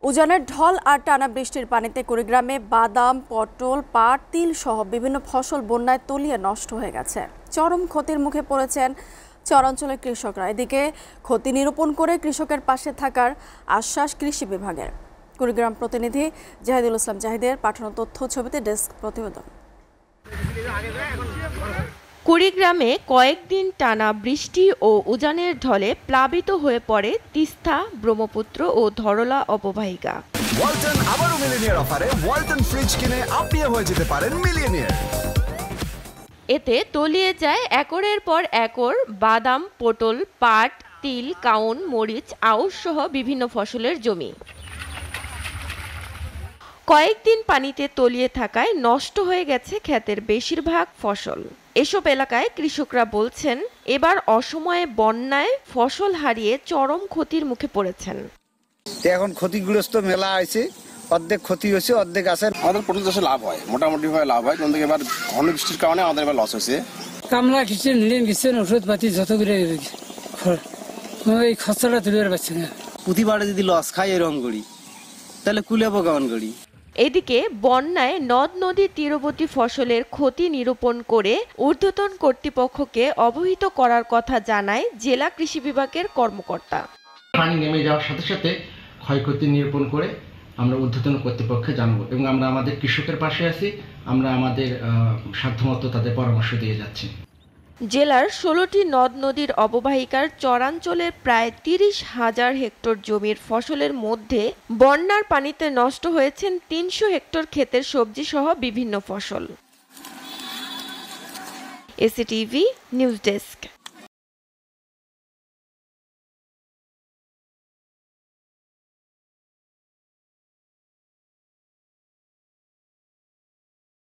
উজানের ঢল আর টানা বৃষ্টির পানিতে কুড়িগ্রামে বাদাম, পটল, পাট, তিল সহ বিভিন্ন ফসল বন্যায় তলিয়ে নষ্ট হয়ে গেছে। চরম ক্ষতির মুখে পড়েছেন চরাঞ্চলের কৃষকরা। এদিকে ক্ষতি নিরূপণ করে কৃষকের পাশে থাকার আশ্বাস কৃষি বিভাগের। কুড়িগ্রাম প্রতিনিধি জাহিদুল ইসলাম জাহিদের পাঠানো তথ্য ছবিতে ডেস্ক প্রতিবেদন। কুড়িগ্রামে কয়েকদিন টানা বৃষ্টি ও উজানের ঢলে প্লাবিত হয়ে পড়ে তিস্তা, ব্রহ্মপুত্র ও ধরলা অববাহিকা। ওয়ালটন আবারও মিলিয়নিয়ার অফারে ওয়ালটন ফ্রিজ কিনে আপনিও হয়ে যেতে পারেন মিলিয়নিয়ার। এতে তলিয়ে যায় একরের পর একর বাদাম, পটল, পাট, তিল, কাউন, মরিচ, আউশ সহ বিভিন্ন ফসলের জমি। কয়েকদিন পানিতে তলিয়ে থাকায় নষ্ট হয়ে গেছে ক্ষেতের বেশিরভাগ ফসল। এসব এলাকায় কৃষকরা বলছেন, এবার অসময়ে বন্যায় ফসল হারিয়ে চরম ক্ষতির মুখে পড়েছেন। এখন ক্ষতিগ্রস্ত মেলা আছে, অর্ধেক ক্ষতি হয়েছে, অর্ধেক আছে। আমাদের পটল চাষে লাভ হয়, মোটামুটি ভাবে লাভ হয়, কিন্তু এবার ঘন বৃষ্টির কারণে আমাদের এবার লস হয়েছে। কামলা কিনছেন, লিন কিনছেন, ওষুধপাতি যত করে এই খরচাটা তুলে পারছে না। প্রতিবারে যদি লস খাই এরকম করি তাহলে কুলেবো কেমন করি। এদিকে বন্যায় নদ নদীর তীরবর্তী ফসলের ক্ষতি নিরূপণ করে ঊর্ধ্বতন কর্তৃপক্ষকে অবহিত করার কথা জানায় জেলা কৃষি বিভাগের কর্মকর্তা। পানি নেমে যাওয়ার সাথে সাথে ক্ষয়ক্ষতি নিরূপণ করে আমরা ঊর্ধ্বতন কর্তৃপক্ষকে জানাবো এবং আমরা আমাদের কৃষকের পাশে আছি। আমরা আমাদের সাধ্যমতো তাদের পরামর্শ দিয়ে যাচ্ছি। জেলার ১৬টি নদ নদীর অববাহিকার চরাঞ্চলের প্রায় ৩০,০০০ হেক্টর জমির ফসলের মধ্যে বন্যার পানিতে নষ্ট হয়েছেন ৩০০ হেক্টর ক্ষেতের সবজি সহ বিভিন্ন ফসল। এসিটিভি নিউজ ডেস্ক।